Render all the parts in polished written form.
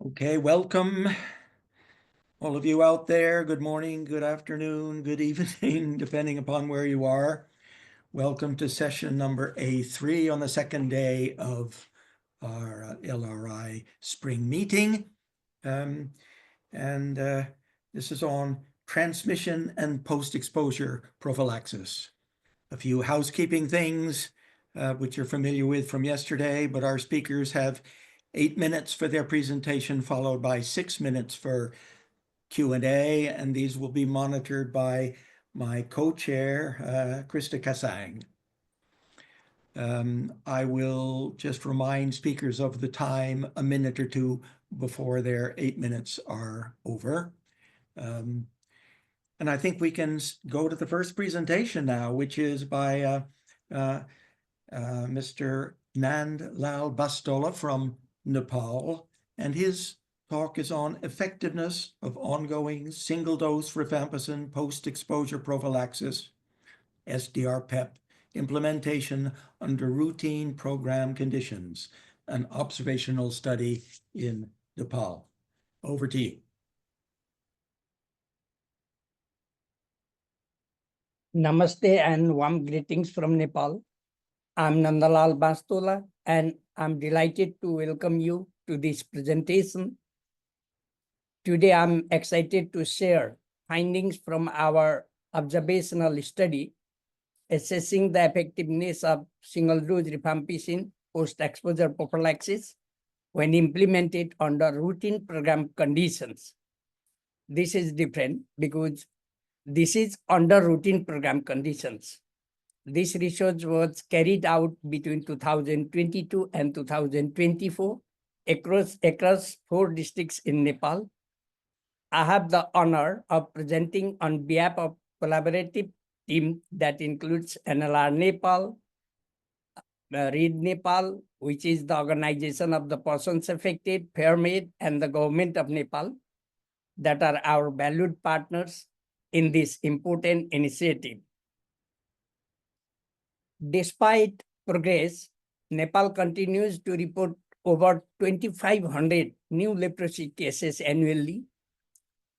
Okay, welcome all of you out there. Good morning, good afternoon, good evening, depending upon where you are. Welcome to session number A3 on the second day of our LRI spring meeting. This is on transmission and post-exposure prophylaxis. A few housekeeping things, which you're familiar with from yesterday, but our speakers have 8 minutes for their presentation, followed by 6 minutes for Q&A, and these will be monitored by my co-chair, Krista Kasang. I will just remind speakers of the time a minute or two before their 8 minutes are over. And I think we can go to the first presentation now, which is by Mr. Nand Lal Bastola from Nepal, and his talk is on effectiveness of ongoing single-dose rifampicin post-exposure prophylaxis, SDR-PEP, implementation under routine program conditions, an observational study in Nepal. Over to you. Namaste and warm greetings from Nepal. I'm Nand Lal Bastola, and I'm delighted to welcome you to this presentation. Today, I'm excited to share findings from our observational study assessing the effectiveness of single-dose rifampicin post-exposure prophylaxis when implemented under routine program conditions. This is different because this is under routine program conditions. This research was carried out between 2022 and 2024 across 4 districts in Nepal. I have the honor of presenting on behalf of collaborative team that includes NLR Nepal, READ Nepal, which is the organization of the persons affected, PyRAMID, and the government of Nepal, that are our valued partners in this important initiative. Despite progress, Nepal continues to report over 2,500 new leprosy cases annually.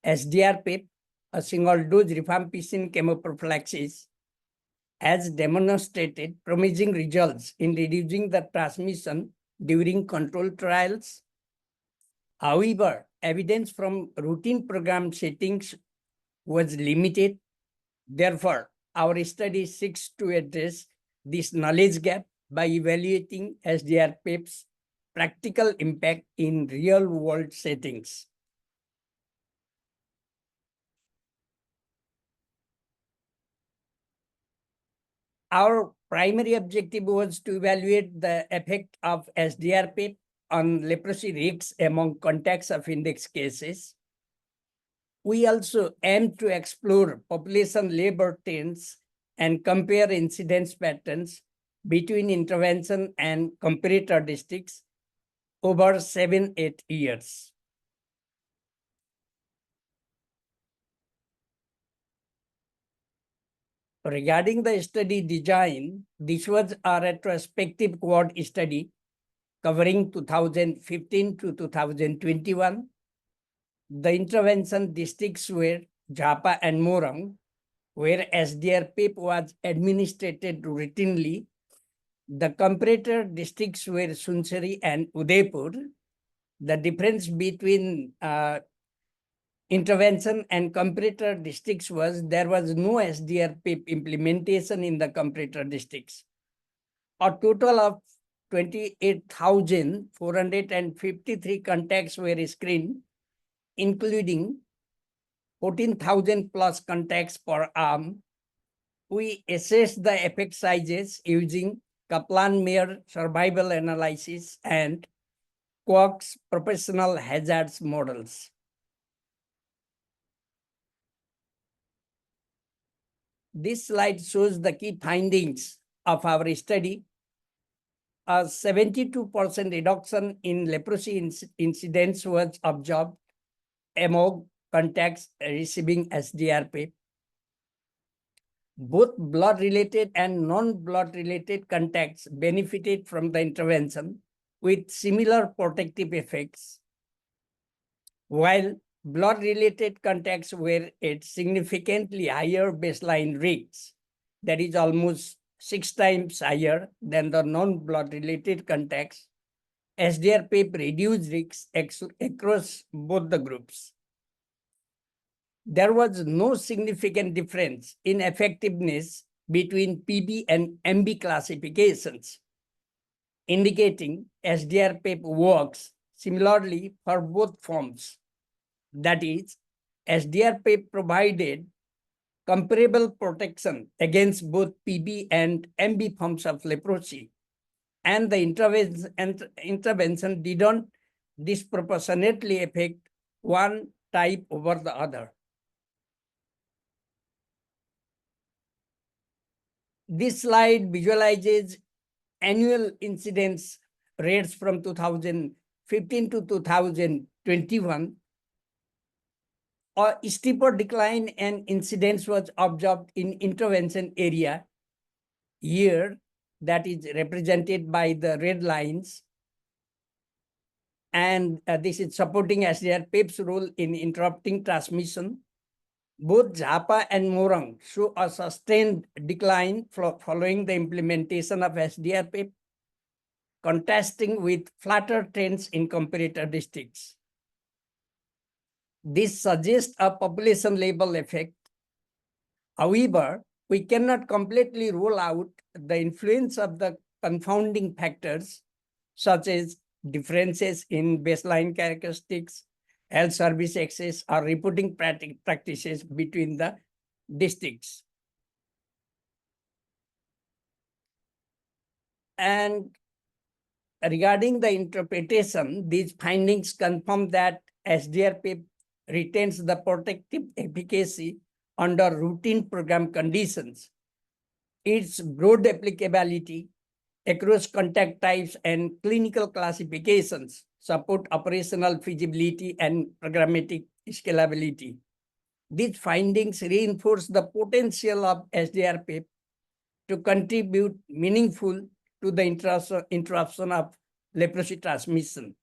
SDR-PEP, a single-dose rifampicin chemoprophylaxis, has demonstrated promising results in reducing the transmission during controlled trials. However, evidence from routine program settings was limited. Therefore, our study seeks to address this knowledge gap by evaluating SDR-PEP's practical impact in real-world settings. Our primary objective was to evaluate the effect of SDR-PEP on leprosy risks among contacts of index cases. We also aim to explore population labor trends and compare incidence patterns between intervention and comparator districts over 7-8 years. Regarding the study design, this was a retrospective quad study covering 2015 to 2021. The intervention districts were Japa and Morang, where SDR-PEP was administered routinely. The comparator districts were Sunsari and Udaipur. The difference between intervention and comparator districts was there was no SDR-PEP implementation in the comparator districts. A total of 28,453 contacts were screened, including 14,000 plus contacts per arm. We assessed the effect sizes using Kaplan-Meier survival analysis and Koch's professional hazards models. This slide shows the key findings of our study. A 72% reduction in leprosy incidence was observed among contacts receiving SDR-PEP. Both blood-related and non-blood-related contacts benefited from the intervention with similar protective effects. while blood-related contacts were at significantly higher baseline risks, that is almost 6 times higher than the non-blood-related contacts. SDR-PEP reduced risks across both the groups. There was no significant difference in effectiveness between PB and MB classifications, indicating SDR-PEP works similarly for both forms. That is, SDR-PEP provided comparable protection against both PB and MB forms of leprosy, and the intervention did not disproportionately affect one type over the other. This slide visualizes annual incidence rates from 2015 to 2021. A steeper decline in incidence was observed in intervention area year, that is represented by the red lines. And this is supporting SDR-PEP's role in interrupting transmission. Both Zappa and Morang show a sustained decline following the implementation of SDR-PEP, contrasting with flatter trends in comparator districts. This suggests a population-level effect. However, we cannot completely rule out the influence of the confounding factors, such as differences in baseline characteristics, health service access, or reporting practices between the districts. And regarding the interpretation, these findings confirm that SDR-PEP retains the protective efficacy under routine program conditions. Its broad applicability across contact types and clinical classifications support operational feasibility and programmatic scalability. These findings reinforce the potential of SDR-PEP to contribute meaningful to the interruption of leprosy transmission.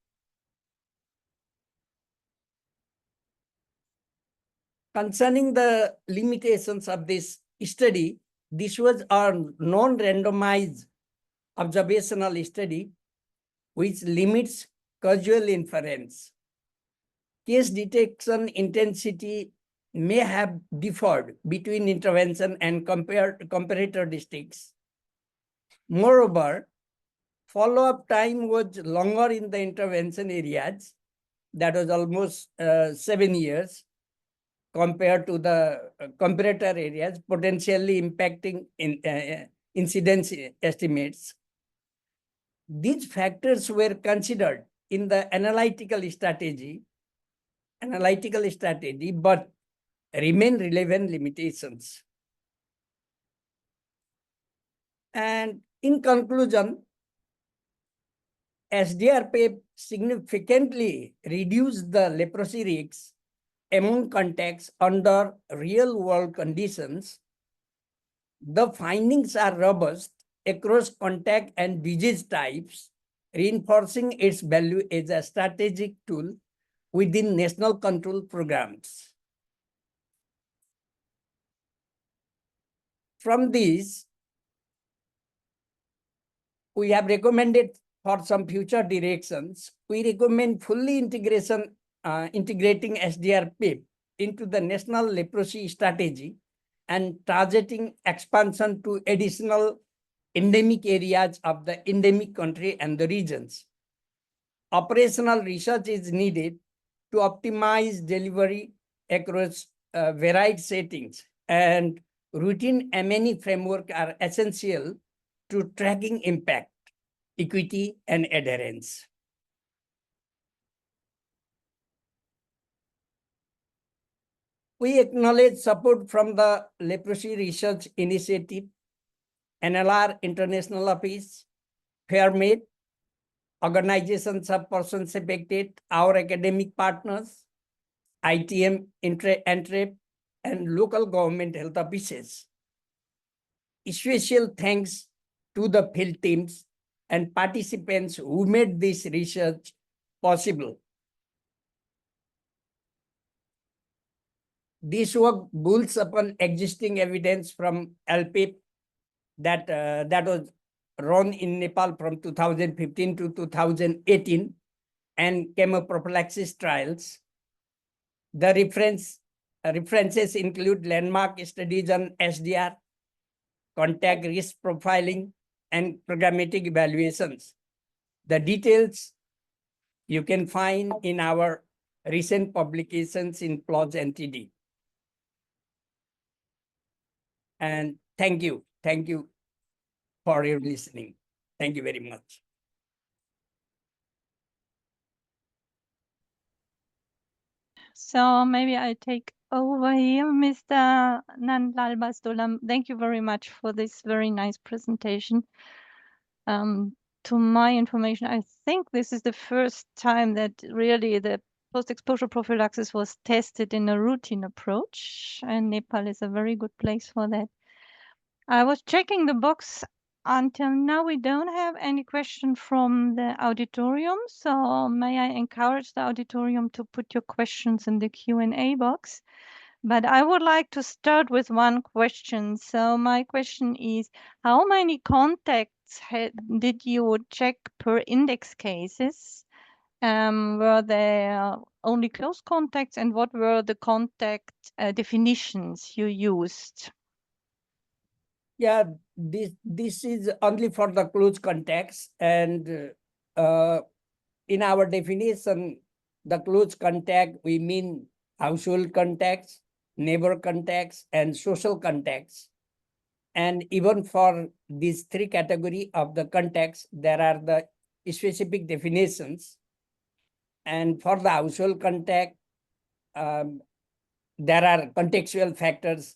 Concerning the limitations of this study, this was a non-randomized observational study which limits causal inference. Case detection intensity may have differed between intervention and comparator districts. Moreover, follow-up time was longer in the intervention areas, that was almost 7 years, compared to the comparator areas, potentially impacting incidence estimates. These factors were considered in the analytical strategy, but remain relevant limitations. And in conclusion, SDR-PEP significantly reduced the leprosy risks among contacts under real-world conditions. The findings are robust across contact and disease types, reinforcing its value as a strategic tool within national control programs. From these, we have recommended for some future directions. We recommend fully integrating SDR-PEP into the national leprosy strategy and targeting expansion to additional endemic areas of the endemic country and the regions. Operational research is needed to optimize delivery across varied settings, and routine M&E framework are essential to tracking impact, equity, and adherence. We acknowledge support from the Leprosy Research Initiative, NLR International Office, FairMed, organizations of persons affected, our academic partners, ITM, NTREP, and local government health offices. Special thanks to the field teams and participants who made this research possible. this work builds upon existing evidence from LPEP that was run in Nepal from 2015 to 2018 and chemoprophylaxis trials. The references include landmark studies on SDR, contact risk profiling, and programmatic evaluations. The details you can find in our recent publications in PLOS NTD. And thank you for your listening. Thank you very much. So maybe I take over here, Mr. Nand Lal Bastola. Thank you very much for this very nice presentation. To my information, I think this is the first time that really the post-exposure prophylaxis was tested in a routine approach, and Nepal is a very good place for that. I was checking the box. Until now, we don't have any question from the auditorium, so may I encourage the auditorium to put your questions in the Q&A box. But I would like to start with one question. So my question is, how many contacts did you check per index cases? Were there only close contacts, and what were the contact definitions you used? Yeah, this is only for the close contacts, and in our definition, the close contact, we mean household contacts, neighbor contacts, and social contacts. And even for these three categories of the contacts, there are the specific definitions. And for the household contact, there are contextual factors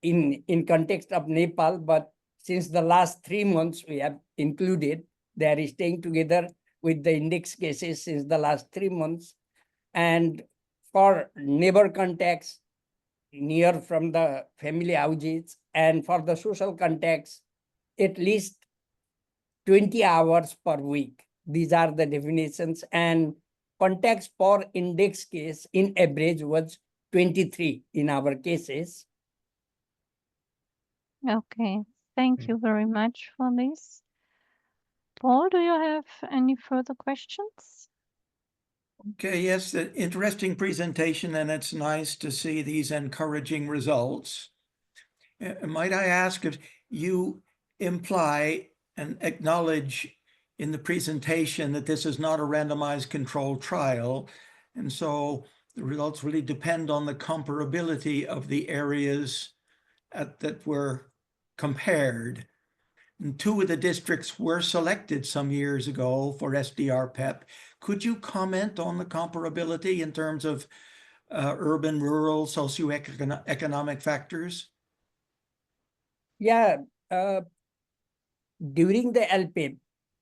in context of Nepal, but since the last 3 months we have included, they are staying together with the index cases since the last 3 months. And for neighbor contacts, near from the family houses, and for the social contacts, at least 20 hours per week. These are the definitions, and contacts per index case in average was 23 in our cases. Okay, thank you very much for this. Paul, do you have any further questions? Okay, yes, an interesting presentation, and it's nice to see these encouraging results. Might I ask if you imply and acknowledge in the presentation that this is not a randomized controlled trial, and so the results really depend on the comparability of the areas that were compared. And 2 of the districts were selected some years ago for SDR-PEP. Could you comment on the comparability in terms of urban, rural, socioeconomic factors? Yeah, during the LPEP,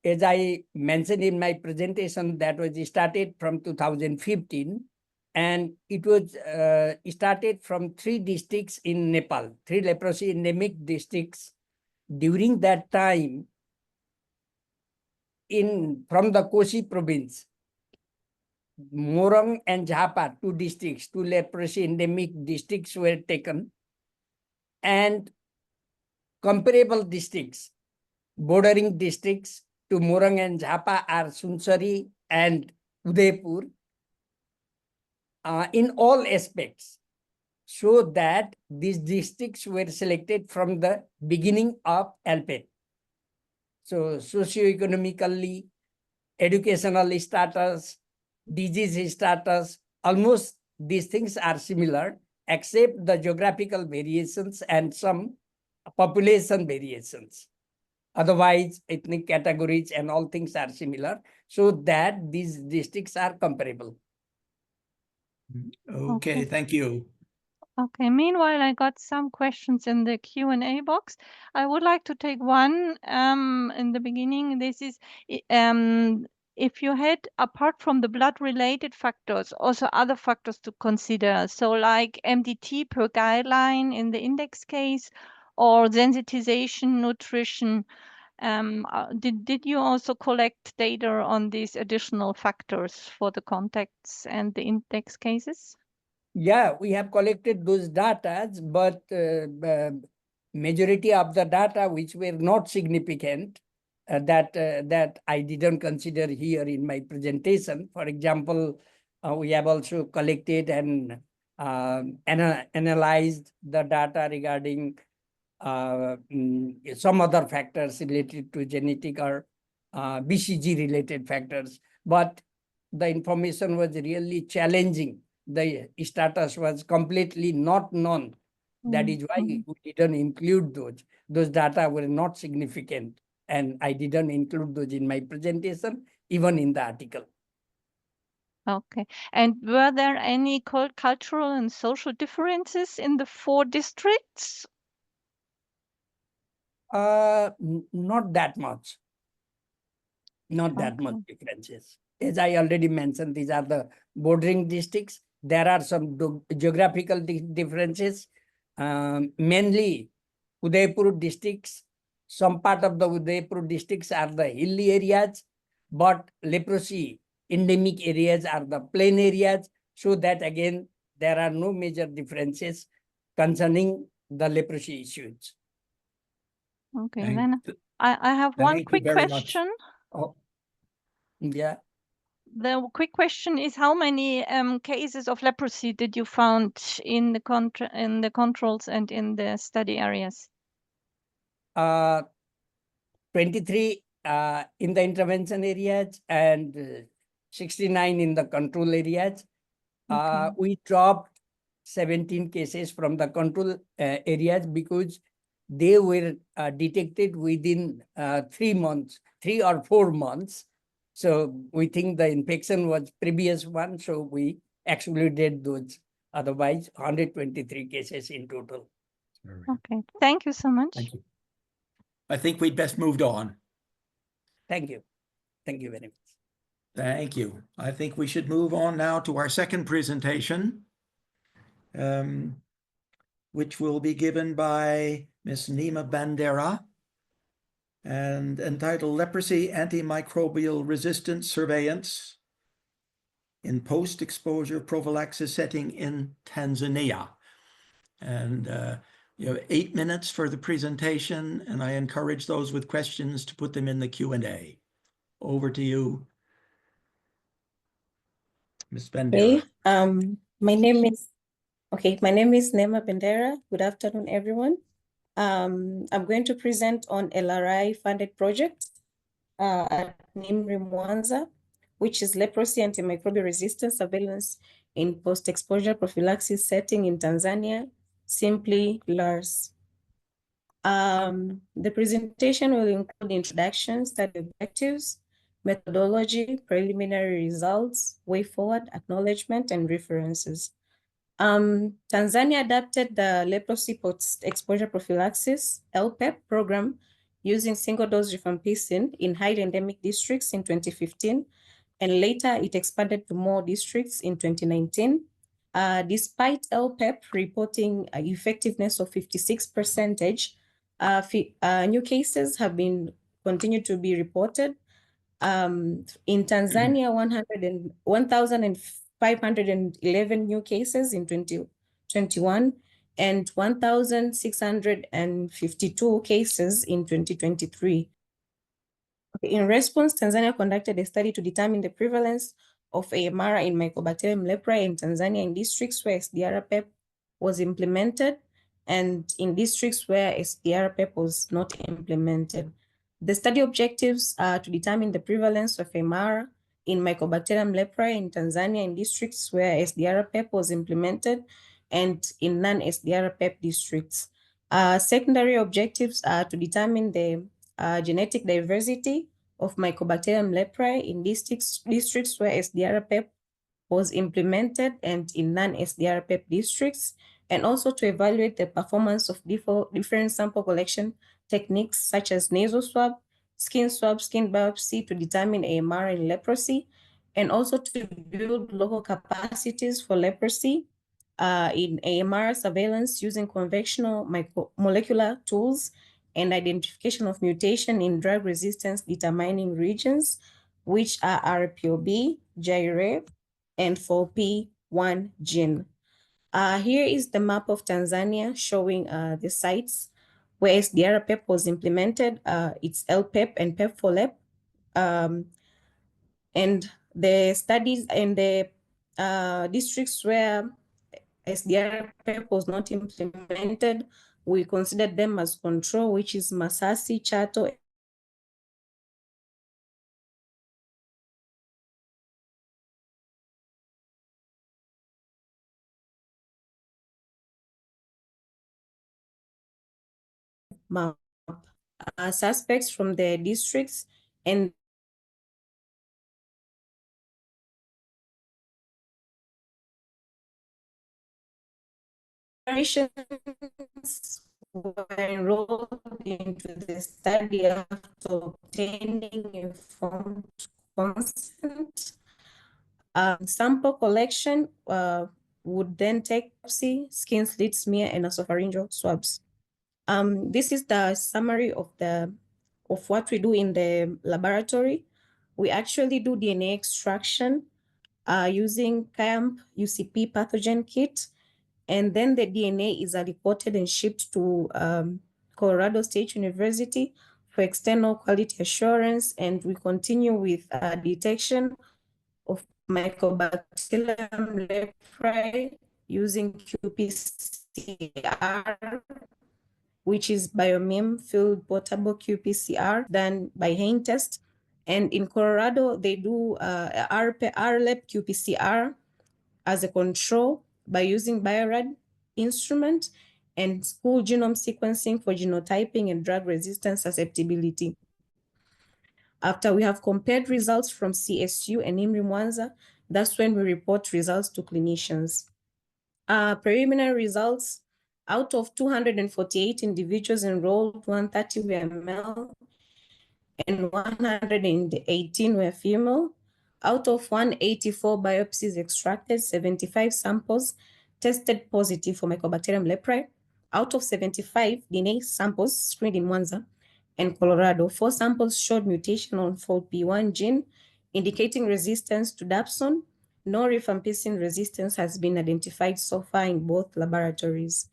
as I mentioned in my presentation, that was started from 2015, and it was started from 3 districts in Nepal, 3 leprosy endemic districts. During that time, from the Kosi province, Morang and Jhapa, 2 districts, 2 leprosy endemic districts were taken, and comparable districts, bordering districts to Morang and Jhapa are Sunsari and Udaipur in all aspects, so that these districts were selected from the beginning of LPEP. So socioeconomically, educational status, disease status, almost these things are similar, except the geographical variations and some population variations. Otherwise, ethnic categories and all things are similar, so that these districts are comparable. Okay, thank you. Okay, meanwhile, I got some questions in the Q&A box. I would like to take one in the beginning. This is if you had, apart from the blood-related factors, also other factors to consider. So like MDT per guideline in the index case, or sensitization, nutrition. Did you also collect data on these additional factors for the contacts and the index cases? Yeah, we have collected those data, but majority of the data which were not significant, that I didn't consider here in my presentation. For example, we have also collected and analyzed the data regarding some other factors related to genetic or BCG related factors, but the information was really challenging. The status was completely not known. That is why we didn't include those. Those data were not significant, and I didn't include those in my presentation, even in the article. Okay. And were there any cultural and social differences in the 4 districts? Not that much. Not that much differences. As I already mentioned, these are the bordering districts. There are some geographical differences, mainly Udaipur districts. Some part of the Udaipur districts are the hilly areas, but leprosy endemic areas are the plain areas. So that again, there are no major differences concerning the leprosy issues. Okay, then I have one quick question. Oh, yeah. The quick question is, how many cases of leprosy did you found in the controls and in the study areas? 23 in the intervention areas and 69 in the control areas. We dropped 17 cases from the control areas because they were detected within 3 months, 3 or 4 months. So we think the infection was previous one, so we excluded those. Otherwise, 123 cases in total. Okay, thank you so much. Thank you. I think we'd best moved on. Thank you. Thank you very much. Thank you. I think we should move on now to our second presentation, which will be given by Ms. Neema Bendera and entitled Leprosy Antimicrobial Resistance Surveillance in Post-Exposure Prophylaxis Setting in Tanzania. And you have 8 minutes for the presentation, and I encourage those with questions to put them in the Q&A. Over to you, Ms. Bendera. Okay. My name is Neema Bendera. Good afternoon, everyone. I'm going to present on LRI funded project at NIMRI Mwanza, which is Leprosy Antimicrobial Resistance Surveillance in Post-Exposure Prophylaxis Setting in Tanzania, simply LARS. The presentation will include introduction, study objectives, methodology, preliminary results, way forward, acknowledgement, and references. Tanzania adapted the Leprosy Post Exposure Prophylaxis, LPEP program using single-dose rifampicin in high endemic districts in 2015, and later it expanded to more districts in 2019. Despite LPEP reporting an effectiveness of 56%, new cases have been continued to be reported. In Tanzania, 1,511 new cases in 2021 and 1,652 cases in 2023. In response, Tanzania conducted a study to determine the prevalence of AMR in Mycobacterium leprae in Tanzania in districts where SDR-PEP was implemented and in districts where SDR-PEP was not implemented. The study objectives are to determine the prevalence of AMR in Mycobacterium leprae in Tanzania in districts where SDR-PEP was implemented and in non-SDR-PEP districts. Secondary objectives are to determine the genetic diversity of Mycobacterium leprae in districts where SDR-PEP was implemented and in non-SDR-PEP districts, and also to evaluate the performance of different sample collection techniques such as nasal swab, skin biopsy to determine AMR in leprosy, and also to build local capacities for leprosy in AMR surveillance using conventional molecular tools and identification of mutation in drug resistance determining regions, which are RPOB, GIRE, and 4P1 gene. Here is the map of Tanzania showing the sites where SDR-PEP was implemented. It's LPEP and PEP for LEP. And the studies and the districts where SDR-PEP was not implemented, we considered them as control, which is Masasi, Chato, map. Suspects from the districts and were enrolled into the study after obtaining informed consent. Sample collection would then take biopsy, skin slit smear, and nasopharyngeal swabs. This is the summary of what we do in the laboratory. We actually do DNA extraction using CAMP UCP pathogen kit, and then the DNA is reported and shipped to Colorado State University for external quality assurance, and we continue with detection of Mycobacterium leprae using qPCR, which is biomim field portable qPCR done by Hain test. And in Colorado, they do RLEP qPCR as a control by using Biorad instrument and whole genome sequencing for genotyping and drug resistance susceptibility. After we have compared results from CSU and IMRI Mwanza, that's when we report results to clinicians. Preliminary results, out of 248 individuals enrolled, 130 were male and 118 were female. Out of 184 biopsies extracted, 75 samples tested positive for Mycobacterium leprae. Out of 75 DNA samples screened in Mwanza and Colorado, 4 samples showed mutation on FOLP1 gene, indicating resistance to dapsone. No rifampicin resistance has been identified so far in both laboratories.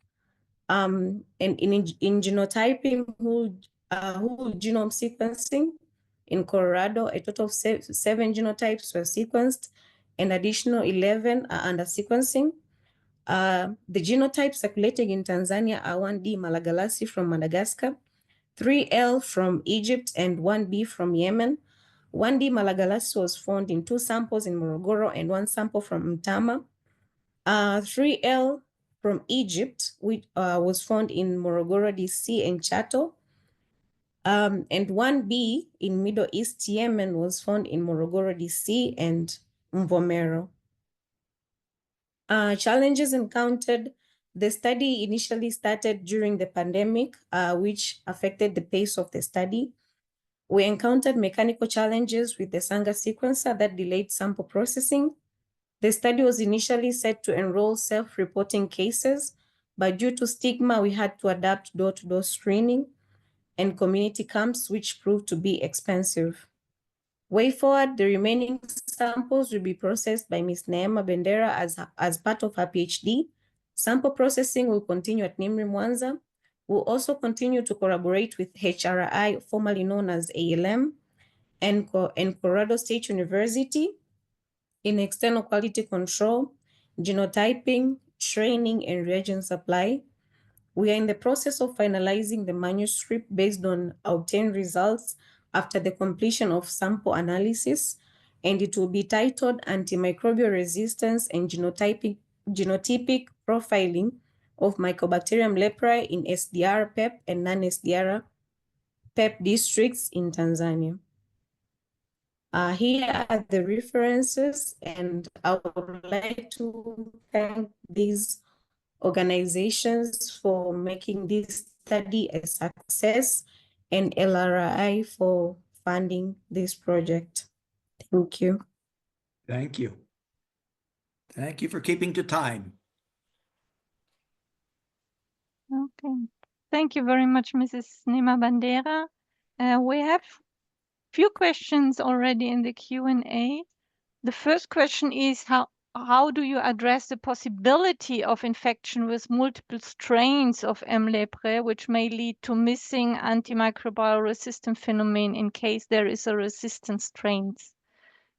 And in genotyping, whole genome sequencing, in Colorado, a total of 7 genotypes were sequenced, and additional 11 are under sequencing. The genotypes circulating in Tanzania are 1D Malagasy from Madagascar, 3L from Egypt, and 1B from Yemen. 1D Malagasy was found in 2 samples in Morogoro and 1 sample from Mtama. 3L from Egypt, which was found in Morogoro, DC, and Chato. And 1B in Middle East Yemen was found in Morogoro, DC, and Mvomero. Challenges encountered. The study initially started during the pandemic, which affected the pace of the study. We encountered mechanical challenges with the Sanger sequencer that delayed sample processing. The study was initially set to enroll self-reporting cases, but due to stigma, we had to adapt door-to-door screening and community camps, which proved to be expensive. Way forward, the remaining samples will be processed by Ms. Neema Bendera as part of her PhD. Sample processing will continue at NIMRI Mwanza. We'll also continue to collaborate with HRI, formerly known as ALM, and Colorado State University in external quality control, genotyping, training, and reagent supply. We are in the process of finalizing the manuscript based on obtained results after the completion of sample analysis, and it will be titled Antimicrobial Resistance and Genotypic Profiling of Mycobacterium leprae in SDR-PEP and non-SDR-PEP districts in Tanzania. Here are the references, and I would like to thank these organizations for making this study a success, and LRI for funding this project. Thank you. Thank you. Thank you for keeping to time. Okay. Thank you very much, Mrs. Neema Bendera. We have few questions already in the Q&A. The first question is, how how do you address the possibility of infection with multiple strains of M. leprae, which may lead to missing antimicrobial resistant phenomenon in case there is a resistant strains?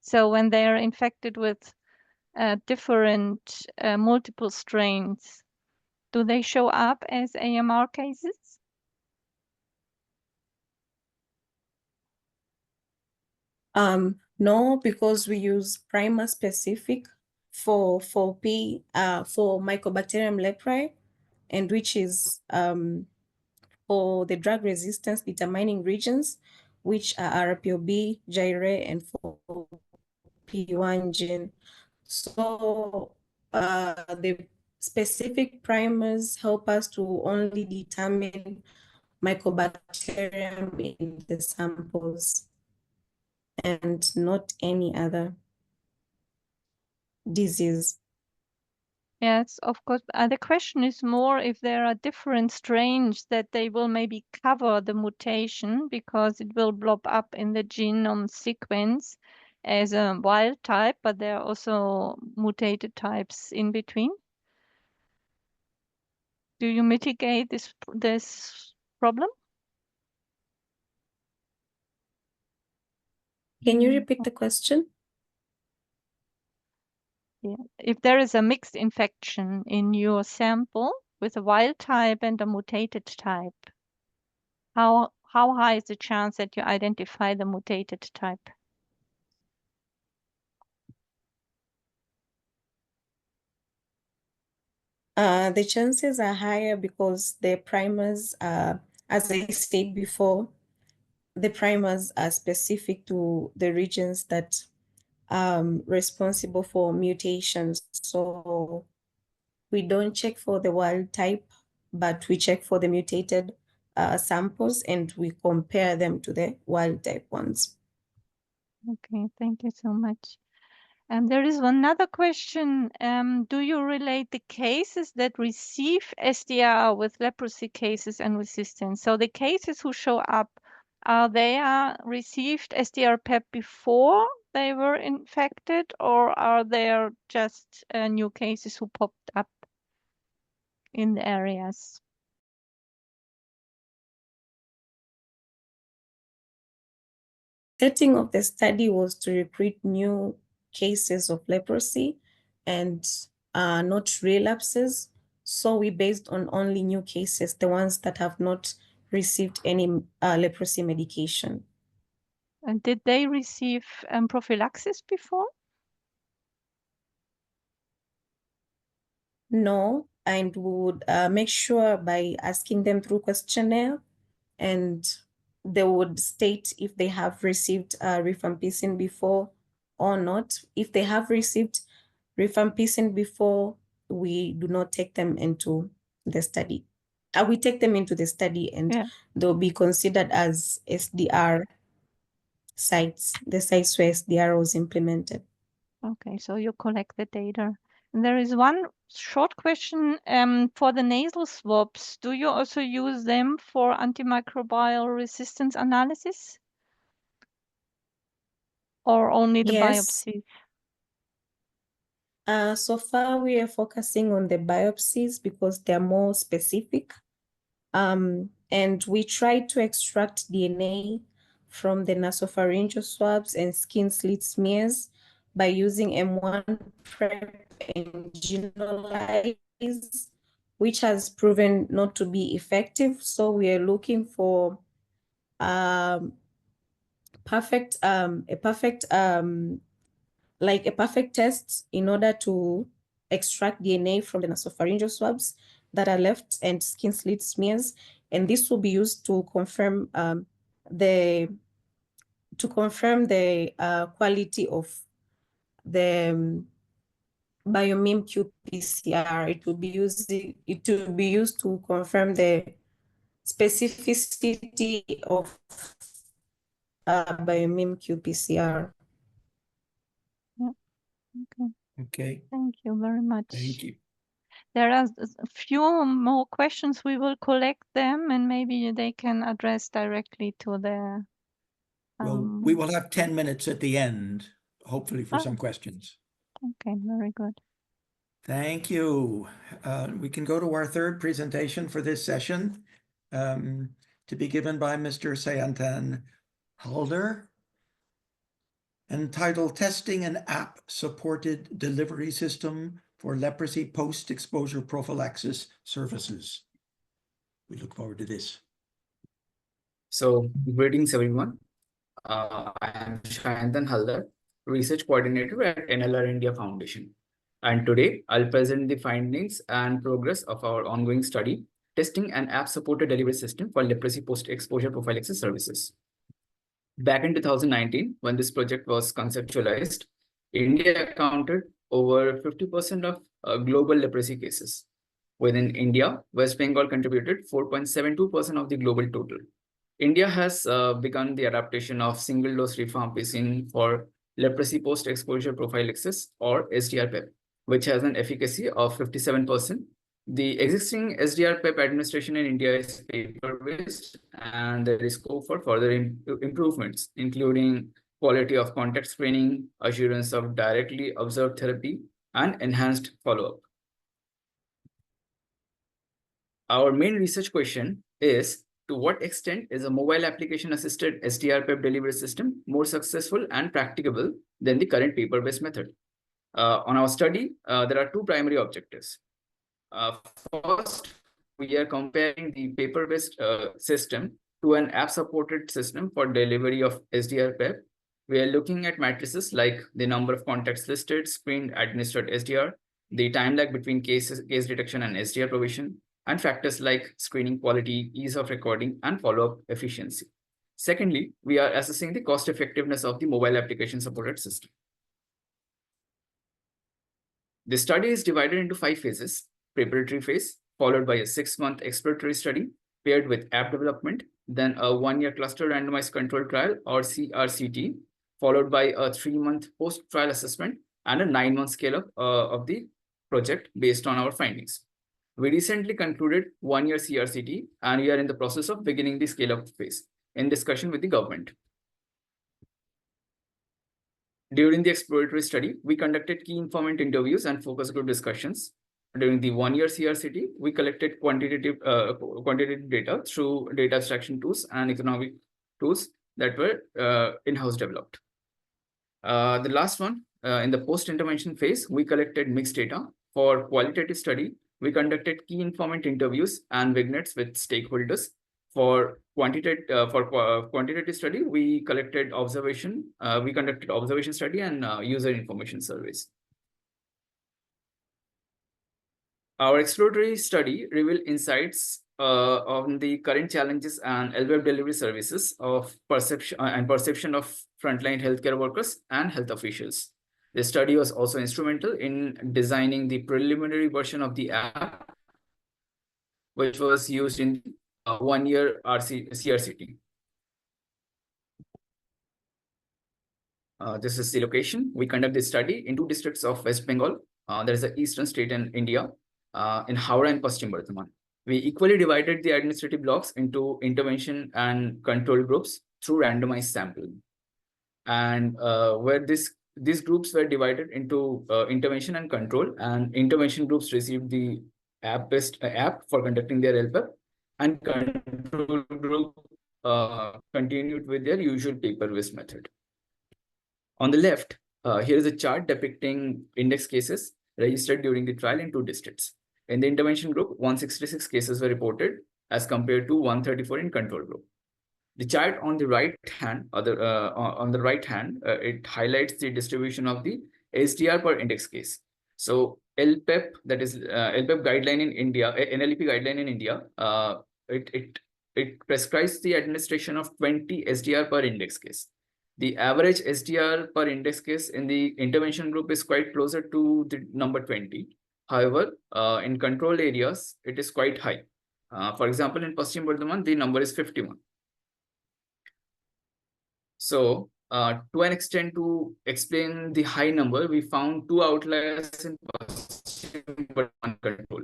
So when they are infected with different multiple strains, do they show up as AMR cases? No, because we use primer specific for Mycobacterium leprae, and which is for the drug resistance determining regions, which are RPOB, GIRE, and 4P1 gene. So the specific primers help us to only determine Mycobacterium in the samples and not any other disease. Yes, of course. The question is more if there are different strains that they will maybe cover the mutation because it will blob up in the genome sequence as a wild type, but there are also mutated types in between. Do you mitigate this problem? Can you repeat the question? Yeah. If there is a mixed infection in your sample with a wild type and a mutated type, how high is the chance that you identify the mutated type? The chances are higher because the primers, as I said before, the primers are specific to the regions that responsible for mutations. So we don't check for the wild type, but we check for the mutated samples and we compare them to the wild type ones. Okay, thank you so much. And there is another question. Do you relate the cases that receive SDR with leprosy cases and resistance? So the cases who show up, are they received SDR-PEP before they were infected, or are there just new cases who popped up in the areas? Setting of the study was to recruit new cases of leprosy and not relapses. So we based on only new cases, the ones that have not received any leprosy medication. And did they receive prophylaxis before? No, and we would make sure by asking them through questionnaire, and they would state if they have received rifampicin before or not. If they have received rifampicin before, we do not take them into the study. We take them into the study and they'll be considered as SDR sites, the sites where SDR was implemented. Okay, so you collect the data. And there is one short question for the nasal swabs. Do you also use them for antimicrobial resistance analysis? Or only the biopsies? So far, we are focusing on the biopsies because they're more specific. And we try to extract DNA from the nasopharyngeal swabs and skin slit smears by using M1 prep and genolyze, which has proven not to be effective. So we are looking for a perfect test in order to extract DNA from the nasopharyngeal swabs that are left and skin slit smears, and this will be used to confirm the quality of the biomim qPCR. It will be used to confirm the specificity of biomim qPCR. Okay. Thank you very much. Thank you. There are a few more questions. We will collect them and maybe they can address directly to the... Well, we will have 10 minutes at the end, hopefully for some questions. Okay, very good. Thank you. We can go to our third presentation for this session, to be given by Mr. Sayantan Haldar, entitled Testing an App-Supported Delivery System for Leprosy Post Exposure Prophylaxis Services. We look forward to this. So, greetings everyone. I am Sayantan Haldar, Research Coordinator at NLR India Foundation. And today, I'll present the findings and progress of our ongoing study, testing an app-supported delivery system for leprosy post-exposure prophylaxis services. Back in 2019, when this project was conceptualized, India accounted over 50% of global leprosy cases. Within India, West Bengal contributed 4.72% of the global total. India has begun the adaptation of single-dose rifampicin for leprosy post-exposure prophylaxis, or SDR-PEP, which has an efficacy of 57%. The existing SDR-PEP administration in India is paper-based, and there is scope for further improvements, including quality of contact screening, assurance of directly observed therapy, and enhanced follow-up. Our main research question is, to what extent is a mobile application-assisted SDR-PEP delivery system more successful and practicable than the current paper-based method? On our study, there are two primary objectives. First, we are comparing the paper-based system to an app-supported system for delivery of SDR-PEP. We are looking at matrices like the number of contacts listed, screened, administered SDR, the time lag between case detection and SDR provision, and factors like screening quality, ease of recording, and follow-up efficiency. Secondly, we are assessing the cost effectiveness of the mobile application supported system. The study is divided into 5 phases: preparatory phase, followed by a 6-month exploratory study paired with app development, then a 1-year cluster randomized control trial, or CRCT, followed by a 3-month post-trial assessment, and a 9-month scale-up of the project based on our findings. We recently concluded 1-year CRCT, and we are in the process of beginning the scale-up phase in discussion with the government. During the exploratory study, we conducted key informant interviews and focus group discussions. During the 1-year CRCT, we collected quantitative data through data abstraction tools and economic tools that were in-house developed. The last one, in the post-intervention phase, we collected mixed data. For qualitative study, we conducted key informant interviews and vignettes with stakeholders. For quantitative study, we conducted observation study and user information surveys. Our exploratory study revealed insights on the current challenges and LWeb delivery services of perception of frontline healthcare workers and health officials. The study was also instrumental in designing the preliminary version of the app, which was used in 1-year CRCT. This is the location. We conduct this study in 2 districts of West Bengal. There is an eastern state in India, in Howrah and Paschim Bardhaman. We equally divided the administrative blocks into intervention and control groups through randomized sampling. And where these groups were divided into intervention and control, and intervention groups received the app-based app for conducting their LPEP, and control group continued with their usual paper-based method. On the left, here is a chart depicting index cases registered during the trial in 2 districts. In the intervention group, 166 cases were reported as compared to 134 in control group. The chart on the right hand, it highlights the distribution of the SDR per index case. So LPEP, that is LPEP guideline in India, NLEP guideline in India, it prescribes the administration of 20 SDR per index case. The average SDR per index case in the intervention group is quite closer to the number 20. However, in control areas, it is quite high. For example, in Paschim Bardhaman, the number is 51. So, to an extent, to explain the high number, we found 2 outliers in Paschim Bardhaman control.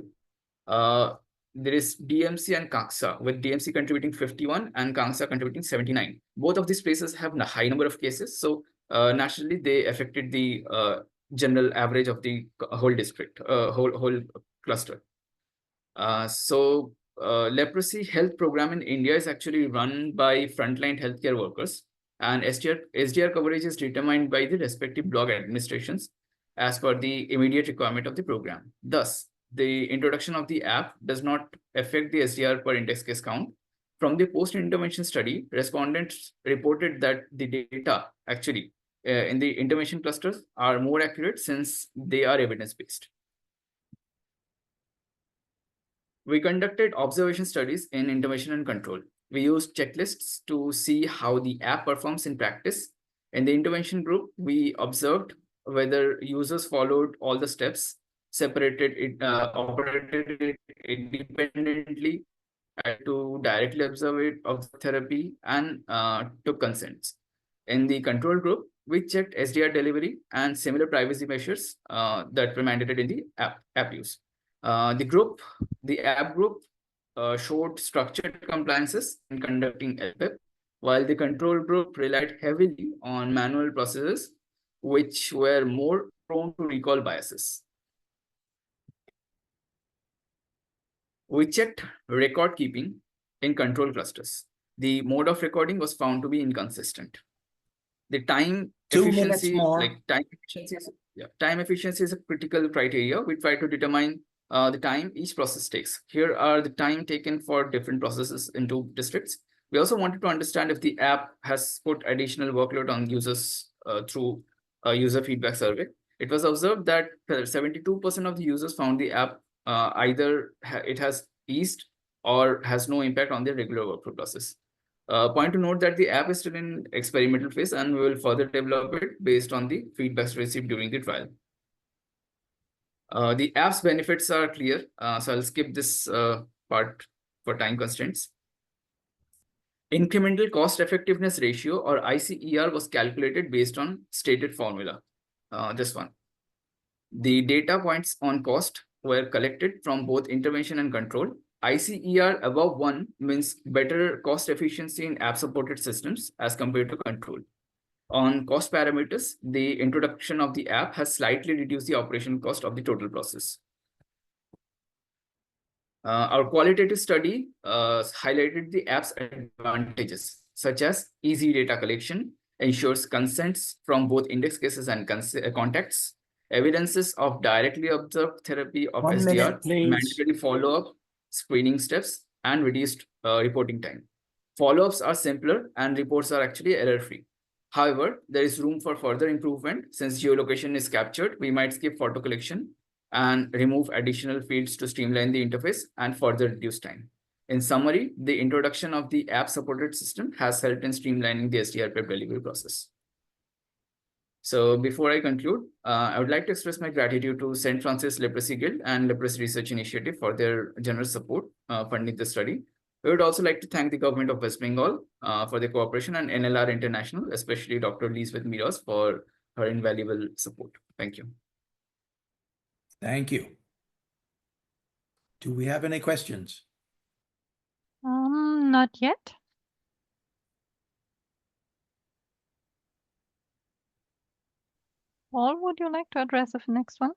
There is DMC and Kangsa, with DMC contributing 51 and Kangsa contributing 79. Both of these places have a high number of cases, so naturally they affected the general average of the whole district, whole cluster. Leprosy health program in India is actually run by frontline healthcare workers, and SDR coverage is determined by the respective block administrations as per the immediate requirement of the program. Thus, the introduction of the app does not affect the SDR per index case count. From the post-intervention study, respondents reported that the data actually in the intervention clusters are more accurate since they are evidence-based. We conducted observation studies in intervention and control. We used checklists to see how the app performs in practice. In the intervention group, we observed whether users followed all the steps, operated it independently, to directly observe therapy, and took consents. In the control group, we checked SDR delivery and similar privacy measures that were mandated in the app use. The app group showed structured compliances in conducting LPEP, while the control group relied heavily on manual processes, which were more prone to recall biases. We checked record keeping in control clusters. The mode of recording was found to be inconsistent. The time 2 efficiency, minutes more. time efficiency is a critical criteria. We try to determine the time each process takes. Here are the time taken for different processes into districts. We also wanted to understand if the app has put additional workload on users through a user feedback survey. It was observed that 72% of the users found the app either it has eased or has no impact on their regular workflow process. Point to note that the app is still in experimental phase, and we will further develop it based on the feedbacks received during the trial. The app's benefits are clear, so I'll skip this part for time constraints. Incremental cost effectiveness ratio, or ICER, was calculated based on stated formula. This one. The data points on cost were collected from both intervention and control. ICER above 1 means better cost efficiency in app-supported systems as compared to control. On cost parameters, the introduction of the app has slightly reduced the operational cost of the total process. Our qualitative study highlighted the app's advantages, such as easy data collection, ensures consents from both index cases and contacts, evidences of directly observed therapy of 1 SDR, minute, please. mandatory follow-up, screening steps, and reduced reporting time. Follow-ups are simpler and reports are actually error-free. However, there is room for further improvement. Since geolocation is captured, we might skip photo collection and remove additional fields to streamline the interface and further reduce time. In summary, the introduction of the app-supported system has helped in streamlining the SDR-PEP delivery process. So before I conclude, I would like to express my gratitude to St. Francis Leprosy Guild and Leprosy Research Initiative for their generous support funding the study. We would also like to thank the government of West Bengal for their cooperation, and NLR International, especially Dr. Lisbeth Miras, for her invaluable support. Thank you. Thank you. Do we have any questions? Not yet. Paul, would you like to address the next one?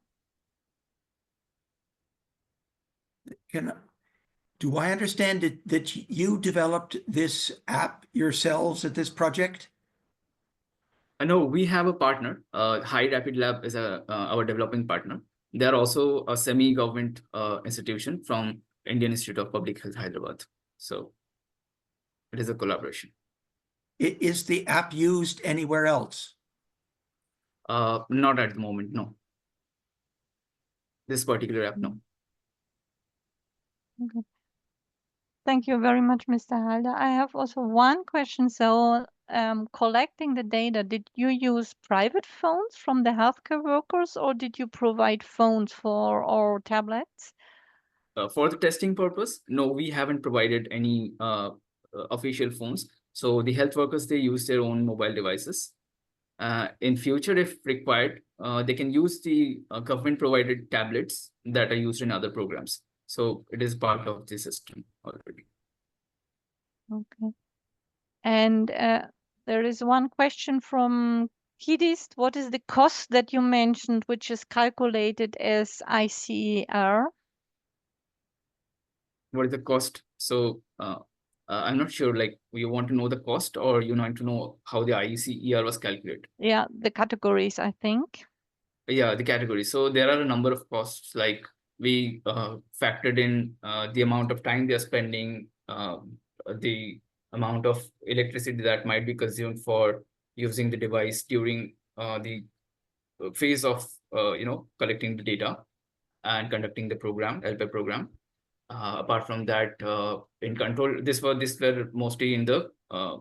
Do I understand that you developed this app yourselves at this project? No, we have a partner. High Rapid Lab is our developing partner. They are also a semi-government institution from Indian Institute of Public Health, Hyderabad. So it is a collaboration. Is the app used anywhere else? Not at the moment, no. This particular app, no. Okay. Thank you very much, Mr. Haldar. I have also one question. So, collecting the data, did you use private phones from the healthcare workers, or did you provide phones or tablets? For the testing purpose, no, we haven't provided any official phones. So the health workers, they use their own mobile devices. In future, if required, they can use the government-provided tablets that are used in other programs. So it is part of the system already. Okay. And there is one question from HIDIST, what is the cost that you mentioned, which is calculated as ICER? What is the cost? So I'm not sure, like, you want to know the cost, or you want to know how the ICER was calculated? Yeah, the categories, I think. Yeah, the category. So there are a number of costs, like we factored in the amount of time they are spending, the amount of electricity that might be consumed for using the device during the phase of collecting the data and conducting the program, LPEP program. Apart from that, in control, this were mostly in the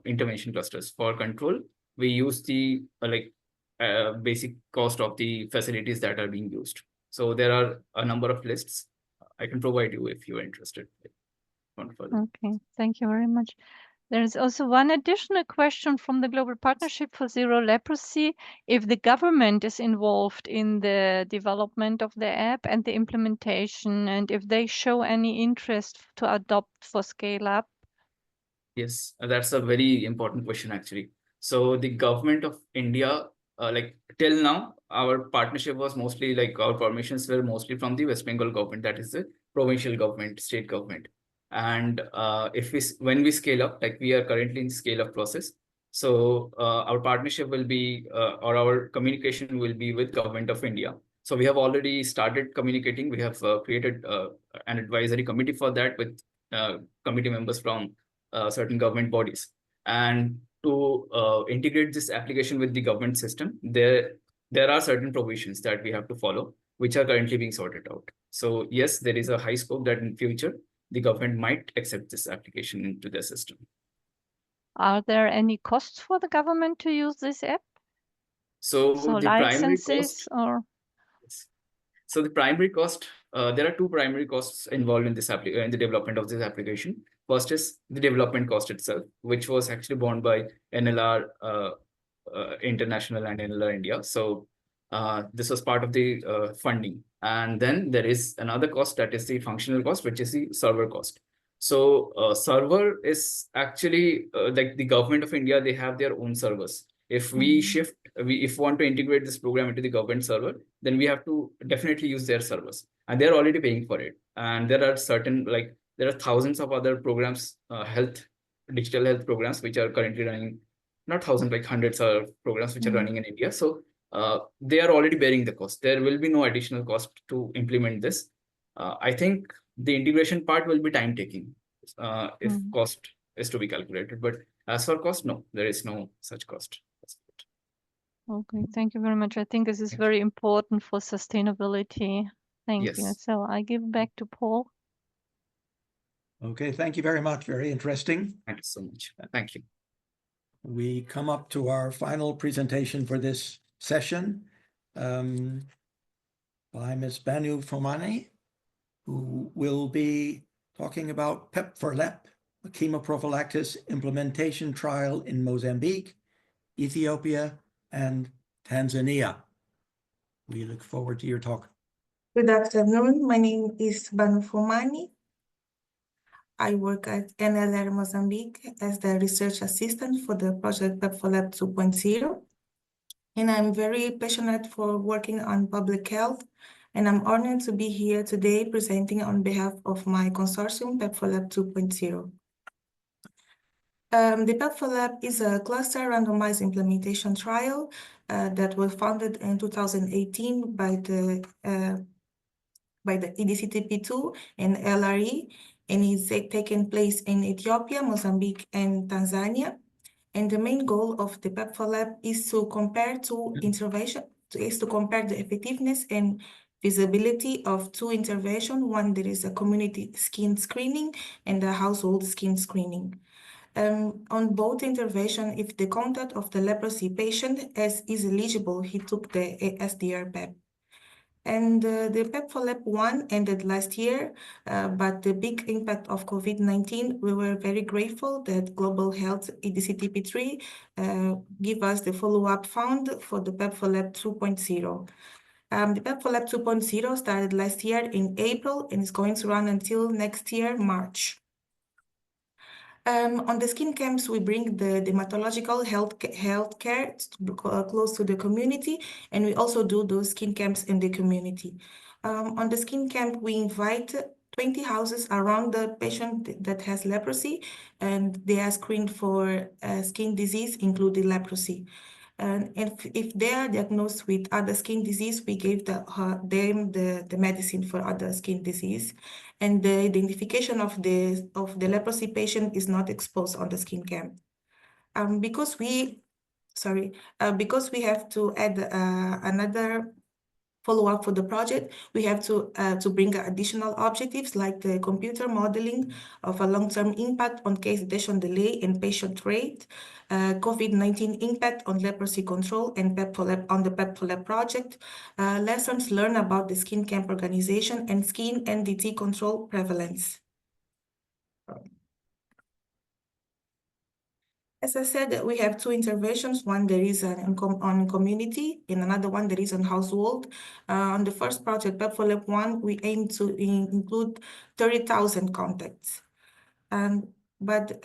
intervention clusters. For control, we use the basic cost of the facilities that are being used. So there are a number of lists. I can provide you if you are interested. Okay, thank you very much. There is also one additional question from the Global Partnership for Zero Leprosy. If the government is involved in the development of the app and the implementation, and if they show any interest to adopt for scale up? Yes, that's a very important question, actually. So the government of India, like till now, our partnership was mostly, like, our permissions were mostly from the West Bengal government, that is the provincial government, state government. And when we scale up, like we are currently in scale up process, so our partnership will be, or our communication will be with government of India. So we have already started communicating. We have created an advisory committee for that, with committee members from certain government bodies. And to integrate this application with the government system, there are certain provisions that we have to follow, which are currently being sorted out. So yes, there is a high scope that in future, the government might accept this application into their system. Are there any costs for the government to use this app? So the primary licenses cost, or? So the primary cost, there are two primary costs involved in this in the development of this application. First is the development cost itself, which was actually borne by NLR International and NLR India. So this was part of the funding. And then there is another cost, that is the functional cost, which is the server cost. So server is actually like the government of India, they have their own servers. If we shift, if we want to integrate this program into the government server, then we have to definitely use their servers, and they're already paying for it. And there are certain, like, there are thousands of other programs, digital health programs, which are currently running, not thousands, like hundreds of programs which are running in India. So they are already bearing the cost. There will be no additional cost to implement this. I think the integration part will be time taking if cost is to be calculated. But as for cost, no, there is no such cost. Okay, thank you very much. I think this is very important for sustainability. Thank you. So I give back to Paul. Okay, thank you very much. Very interesting. Thank you so much. Thank you. We come up to our final presentation for this session by Ms. Banú Fumane, who will be talking about PEP for LEP, a chemoprophylaxis implementation trial in Mozambique, Ethiopia, and Tanzania. We look forward to your talk. Good afternoon. My name is Banú Fumane. I work at NLR Mozambique as the research assistant for the project PEP for LEP 2.0. And I'm very passionate for working on public health. And I'm honored to be here today presenting on behalf of my consortium, PEP for LEP 2.0. The PEP for LEP is a cluster randomized implementation trial that was founded in 2018 by the EDCTP2 and LRE, and is taking place in Ethiopia, Mozambique, and Tanzania. And the main goal of the PEP for LEP is to compare the effectiveness and feasibility of two interventions. One, there is a community skin screening and a household skin screening. On both interventions, if the contact of the leprosy patient is eligible, he took the SDR-PEP. And the PEP for LEP 1 ended last year, but the big impact of COVID-19, we were very grateful that Global Health EDCTP3 give us the follow-up fund for the PEP for LEP 2.0. The PEP for LEP 2.0 started last year in April and is going to run until next year, March. On the skin camps, we bring the dermatological healthcare close to the community, and we also do those skin camps in the community. On the skin camp, we invite 20 houses around the patient that has leprosy, and they are screened for skin disease, including leprosy. And if they are diagnosed with other skin disease, we give them the medicine for other skin disease. And the identification of the leprosy patient is not exposed on the skin camp. Because we have to add another follow-up for the project, we have to bring additional objectives like the computer modeling of a long-term impact on case detection delay and patient rate, COVID-19 impact on leprosy control and on the PEP for Lab project, lessons learned about the skin camp organization and skin NDT control prevalence. As I said, we have two interventions. One there is on community, and another one there is on household. On the first project, PEP for Lab 1, we aim to include 30,000 contacts. But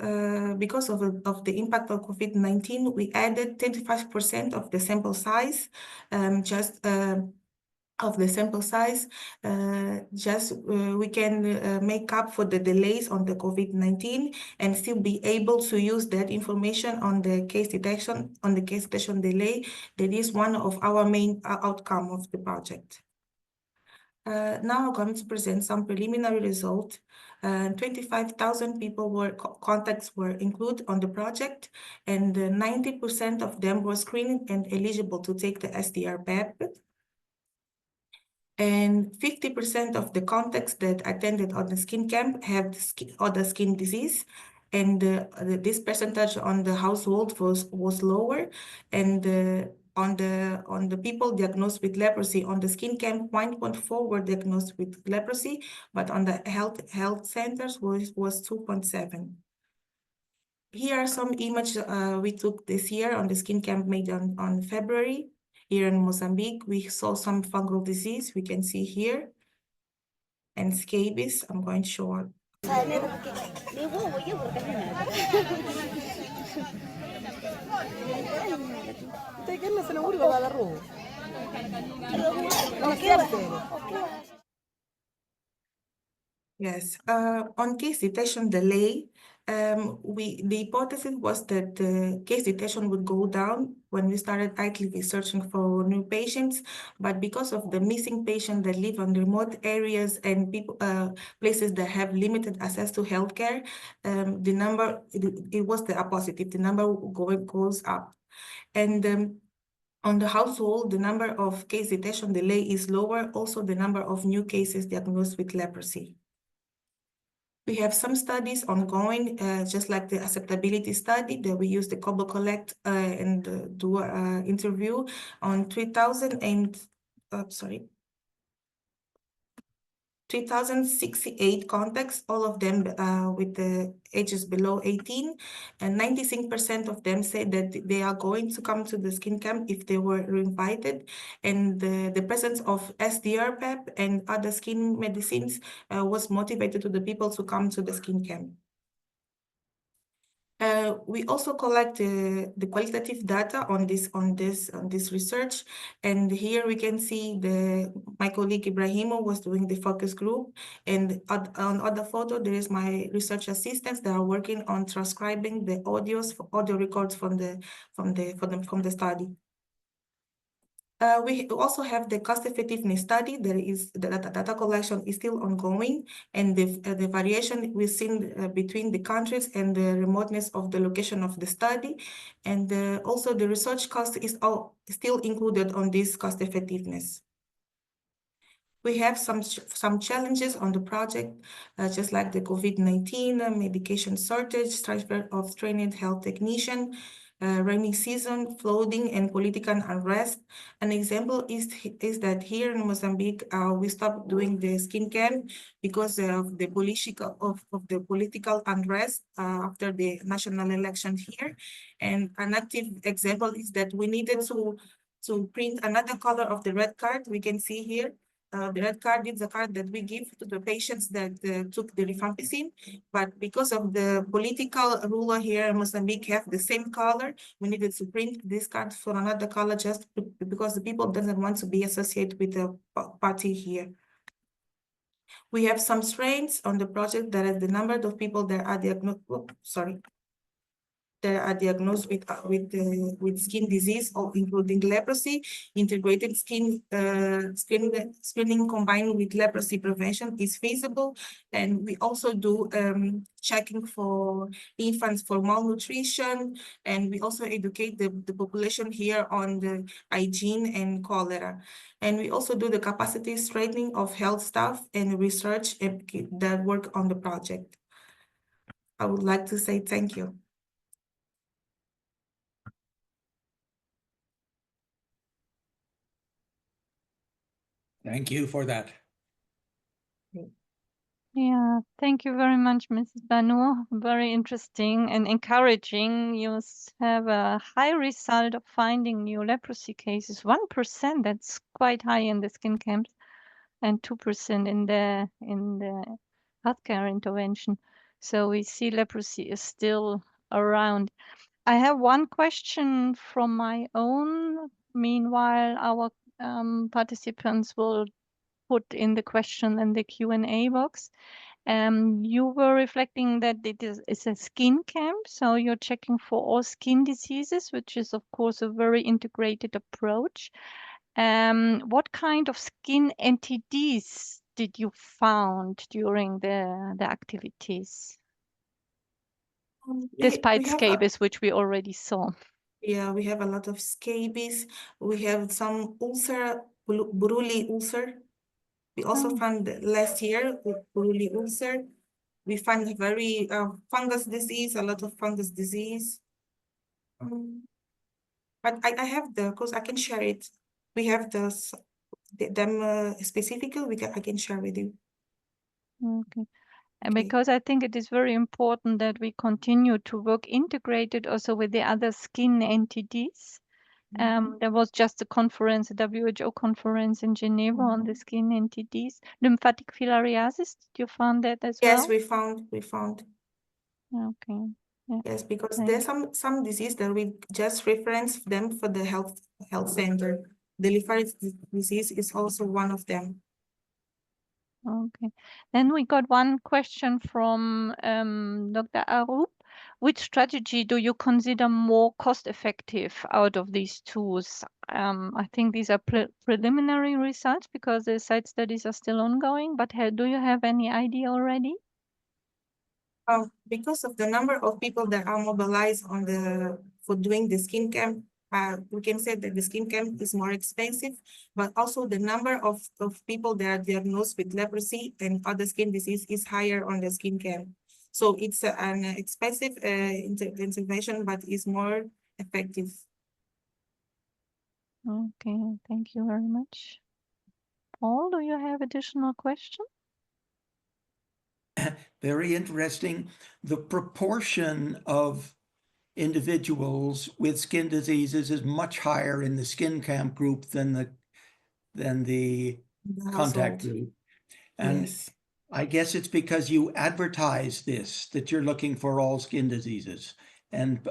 because of the impact of COVID-19, we added 25% of the sample size, we can make up for the delays on the COVID-19 and still be able to use that information on the case detection, delay. That is one of our main outcome of the project. Now I'm going to present some preliminary results. 25,000 contacts were included on the project, and 90% of them were screened and eligible to take the SDR-PEP. And 50% of the contacts that attended on the skin camp have other skin disease. And this percentage on the household was lower. And on the people diagnosed with leprosy on the skin camp, 1.4 were diagnosed with leprosy, but on the health centers was 2.7. Here are some images we took this year on the skin camp made on February. Here in Mozambique, we saw some fungal disease, we can see here, and scabies. I'm going to show it. Yes, on case detection delay, the hypothesis was that the case detection would go down when we started actively searching for new patients, but because of the missing patients that live on remote areas and places that have limited access to healthcare, the number, it was the opposite, the number goes up. And on the household, the number of case detection delay is lower, also the number of new cases diagnosed with leprosy. We have some studies ongoing, just like the acceptability study that we use the COBO collect and do an interview on 3,068 contacts, all of them with the ages below 18, and 96% of them said that they are going to come to the skin camp if they were invited, and the presence of SDR-PEP and other skin medicines was motivated to the people to come to the skin camp. We also collect the qualitative data on this research, and here we can see my colleague Ibrahimo was doing the focus group, and on other photo there is my research assistants that are working on transcribing the audio records from the study. We also have the cost effectiveness study. There is the data collection is still ongoing, and the variation we've seen between the countries and the remoteness of the location of the study, and also the research cost is still included on this cost effectiveness. We have some challenges on the project, just like the COVID-19, medication shortage, transfer of trained health technician, rainy season, flooding, and political unrest. An example is that here in Mozambique, we stopped doing the skin camp because of the political unrest after the national election here. And an active example is that we needed to print another color of the red card. We can see here The red card is the card that we give to the patients that took the rifampicin, but because of the political ruler here in Mozambique have the same color, we needed to print this card for another color just because the people doesn't want to be associated with the party here. We have some strains on the project that is the number of people that are diagnosed. That are diagnosed with skin disease, or including leprosy. Integrated screening combined with leprosy prevention is feasible, and we also do checking for infants for malnutrition, and we also educate the population here on the hygiene and cholera. And we also do the capacity strengthening of health staff and research that work on the project. I would like to say thank you. Thank you for that. Yeah, thank you very much, Mrs. Banú. Very interesting and encouraging. You have a high result of finding new leprosy cases. 1%, that's quite high in the skin camps, and 2% in the healthcare intervention. So we see leprosy is still around. I have one question from my own. Meanwhile, our participants will put in the question in the Q&A box. You were reflecting that it's a skin camp, so you're checking for all skin diseases, which is of course a very integrated approach. What kind of skin entities did you found during the activities? Despite scabies, which we already saw. Yeah, we have a lot of scabies. We have some ulcer, Buruli ulcer. We also found last year Buruli ulcer. We found a very fungus disease, a lot of fungus disease. But I have because I can share it. We have them specifically. I can share with you. Okay. And because I think it is very important that we continue to work integrated also with the other skin entities. There was just a conference, a WHO conference in Geneva on the skin entities. Lymphatic filariasis, did you find that as well? Yes, we found. Okay. Yeah. Yes, because there's some disease that we just reference them for the health center. The lymphatic disease is also one of them. Okay. Then we got one question from Dr. Arup. Which strategy do you consider more cost-effective out of these tools? I think these are preliminary results because the site studies are still ongoing, but do you have any idea already? Because of the number of people that are mobilized for doing the skin camp, we can say that the skin camp is more expensive, but also the number of people that are diagnosed with leprosy and other skin disease is higher on the skin camp. So it's an expensive intervention, but is more effective. Okay, thank you very much. Paul, do you have additional questions? Very interesting. The proportion of individuals with skin diseases is much higher in the skin camp group than the contact group. And yes. I guess it's because you advertise this, that you're looking for all skin diseases. And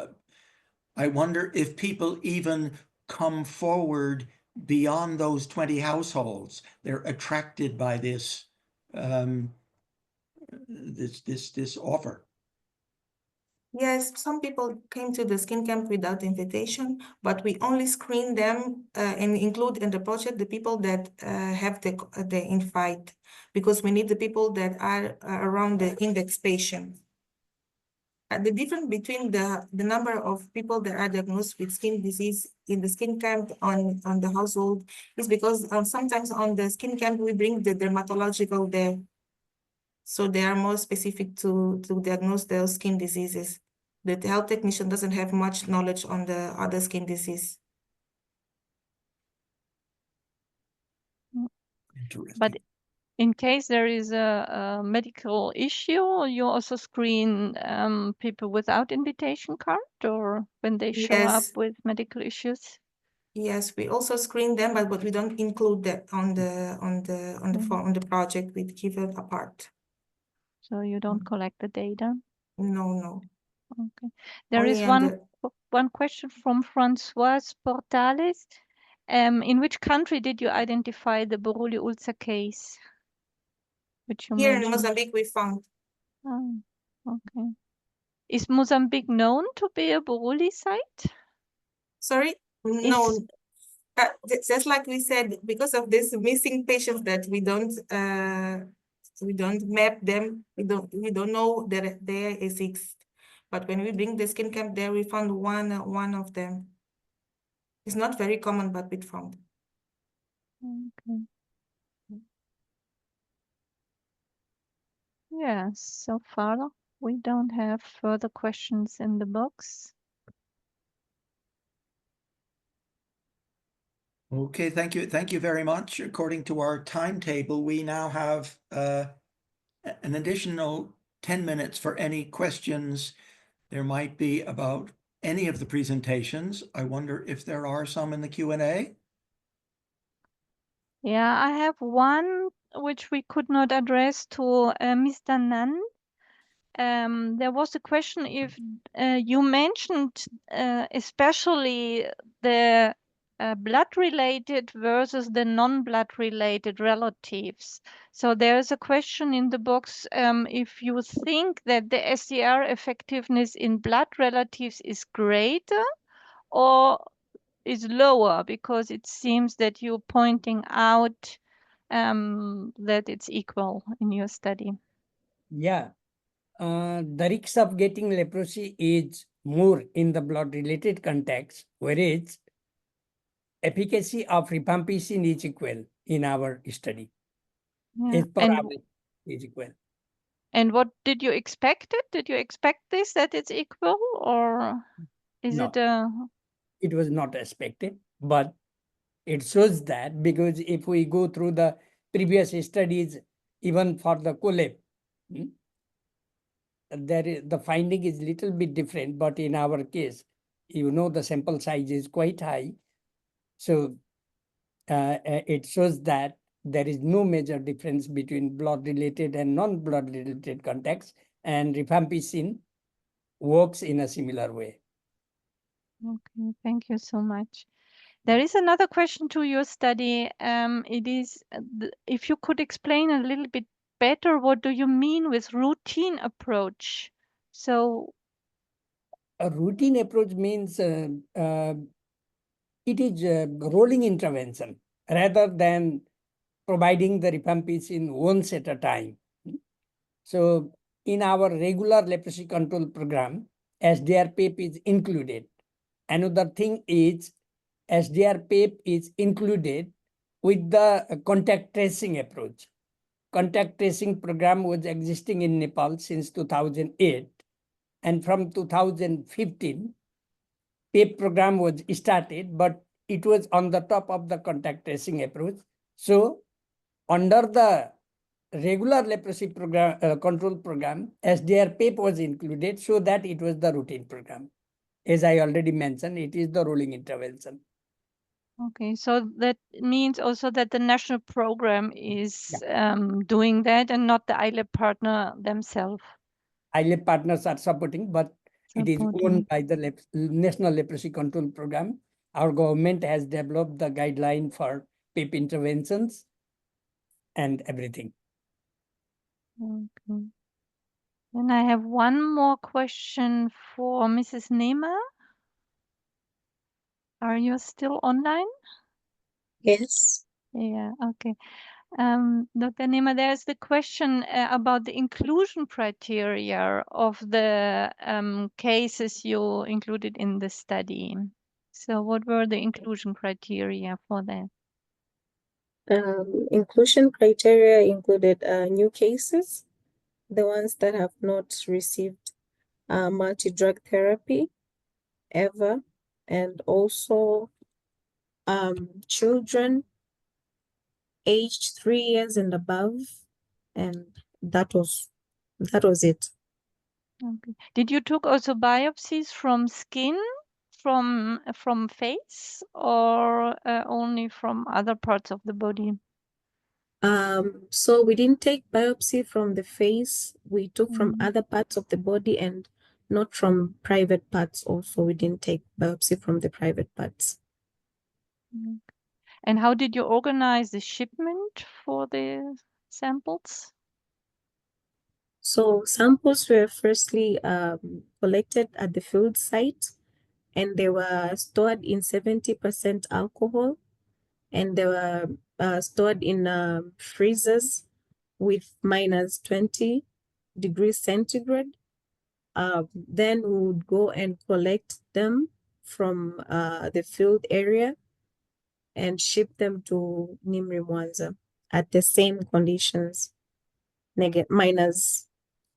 I wonder if people even come forward beyond those 20 households. They're attracted by this this offer. Yes, some people came to the skin camp without invitation, but we only screen them and include in the project the people that have the invite, because we need the people that are around the index patient. The difference between the number of people that are diagnosed with skin disease in the skin camp on the household is because sometimes on the skin camp we bring the dermatological there. So they are more specific to diagnose those skin diseases. The health technician doesn't have much knowledge on the other skin disease. Interesting. But in case there is a medical issue, you also screen people without invitation card, or when they show up with medical issues? Yes, we also screen them, but we don't include that on the project. We keep it apart. So you don't collect the data? No. Okay. There Only is on one question from Françoise Portales. In which country did you identify the Buruli ulcer case? Which you here in mentioned? Mozambique we found. Oh, okay. Is Mozambique known to be a Buruli site? Sorry? No. Just like we said, because of this missing patients that we don't map them, we don't know that there exists. But when we bring the skin camp there, we found one of them. It's not very common, but we found. Okay. Yes, so far we don't have further questions in the box. Okay, thank you. Thank you very much. According to our timetable, we now have an additional 10 minutes for any questions there might be about any of the presentations. I wonder if there are some in the Q&A. Yeah, I have one which we could not address to Mr. Nand. There was a question if you mentioned especially the blood-related versus the non-blood-related relatives. So there is a question in the box if you think that the SDR effectiveness in blood relatives is greater or is lower, because it seems that you're pointing out that it's equal in your study. Yeah. The risk of getting leprosy is more in the blood-related context, whereas efficacy of rifampicin is equal in our study. Yeah. Is equal. And what did you expect it? Did you expect this, that it's equal, or is No. it a... It was not expected, but it shows that, because if we go through the previous studies, even for the collab, the finding is little bit different, but in our case, the sample size is quite high. So it shows that there is no major difference between blood-related and non-blood-related contacts, and rifampicin works in a similar way. Okay, thank you so much. There is another question to your study. It is if you could explain a little bit better, what do you mean with routine approach? So a routine approach means it is a rolling intervention rather than providing the rifampicin once at a time. So in our regular leprosy control program, SDR-PEP is included. Another thing is SDR-PEP is included with the contact tracing approach. Contact tracing program was existing in Nepal since 2008. And from 2015, PEP program was started, but it was on the top of the contact tracing approach. So under the regular leprosy program control program, SDR-PEP was included, so that it was the routine program. As I already mentioned, it is the rolling intervention. okay, so that means also that the national program is doing that and not the ILAB partner themselves. ILAB partners are supporting, but it is owned by the National Leprosy Control Program. Our government has developed the guideline for PEP interventions and everything. Okay. Then I have one more question for Mrs. Neema. Are you still online? Yes. Yeah, okay. Dr. Neema, there's the question about the inclusion criteria of the cases you included in the study. So what were the inclusion criteria for that? Inclusion criteria included new cases, the ones that have not received multi-drug therapy ever, and also children aged 3 years and above, and that was it. Okay. Did you took also biopsies from skin from face or only from other parts of the body? So we didn't take biopsy from the face. We took from Mhm. other parts of the body and not from private parts also. We didn't take biopsy from the private parts. Mm. And how did you organize the shipment for the samples? So samples were firstly collected at the field site, and they were stored in 70% alcohol, and they were stored in freezers with minus 20 degrees centigrade. Then we would go and collect them from the field area and ship them to Nimri Mwanza at the same conditions, minus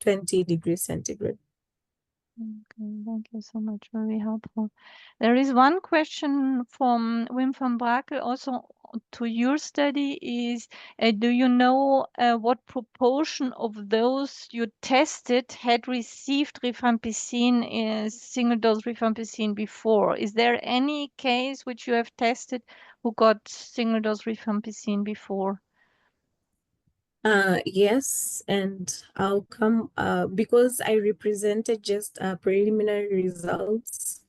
20 degrees centigrade. Okay, thank you so much. Very helpful. There is one question from Wim van Brakel also to your study is, do you know what proportion of those you tested had received rifampicin, single dose rifampicin before? Is there any case which you have tested who got single dose rifampicin before? Yes, and I'll come because I represented just preliminary results.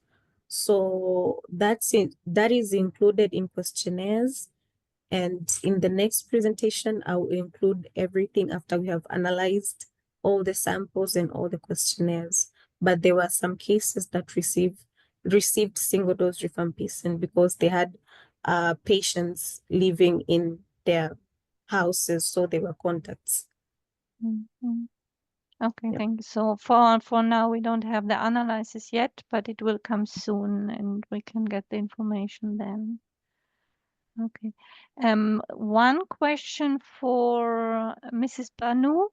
So that's it. That is included in questionnaires. And in the next presentation, I will include everything after we have analyzed all the samples and all the questionnaires. But there were some cases that received single dose rifampicin because they had patients living in their houses, so they were contacts. Mhm. Okay, Yep. thank you. So for now, we don't have the analysis yet, but it will come soon, and we can get the information then. Okay. One question for Mrs. Banú.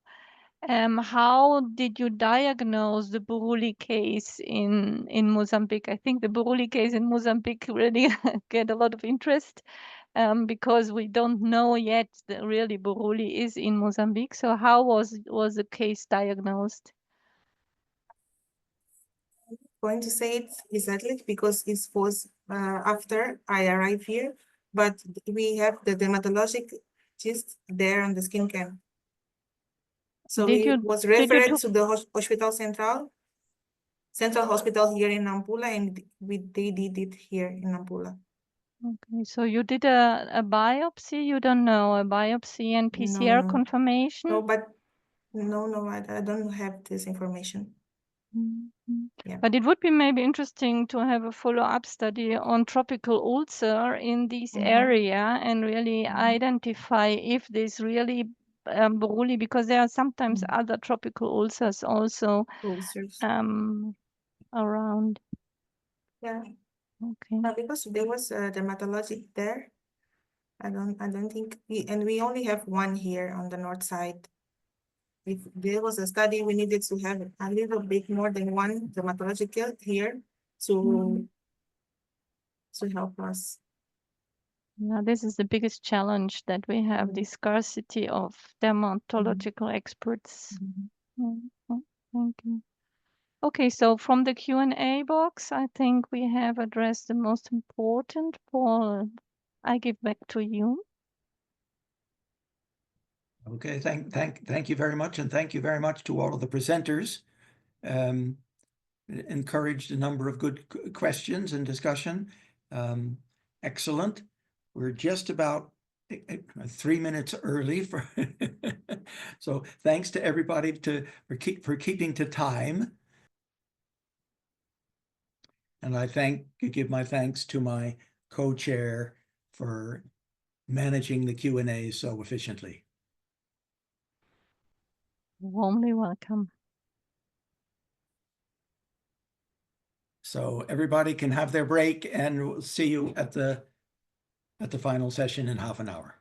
How did you diagnose the Buruli case in Mozambique? I think the Buruli case in Mozambique really get a lot of interest because we don't know yet that really Buruli is in Mozambique. So how was the case diagnosed? Going to say it exactly because it was after I arrived here, but we have the dermatologist there on the skin cam. So Did he you was did you referred took to the Hospital Central Hospital here in Nampula, and they did it here in Nampula. Okay, so you did a biopsy? You don't know a biopsy and PCR No. confirmation? No, but no, I don't have this information. Mhm. Yeah. But it would be maybe interesting to have a follow-up study on tropical ulcer in this area and really identify if this really Buruli, because there are sometimes other tropical ulcers also Ulcers. around. Yeah. Okay. Because there was a dermatologist there. I don't think we only have one here on the north side. If there was a study, we needed to have a little bit more than one dermatologist here to help us. Yeah, this is the biggest challenge that we have, the scarcity of dermatological experts. Mhm. Thank you. Okay, so from the Q&A box, I think we have addressed the most important. Paul, I give back to you. Okay, thank you very much, and thank you very much to all of the presenters. Encouraged a number of good questions and discussion. Excellent. We're just about 3 minutes early for so thanks to everybody for keeping to time. And I give my thanks to my co-chair for managing the Q&A so efficiently. Warmly welcome. So everybody can have their break, and we'll see you at the final session in half an hour.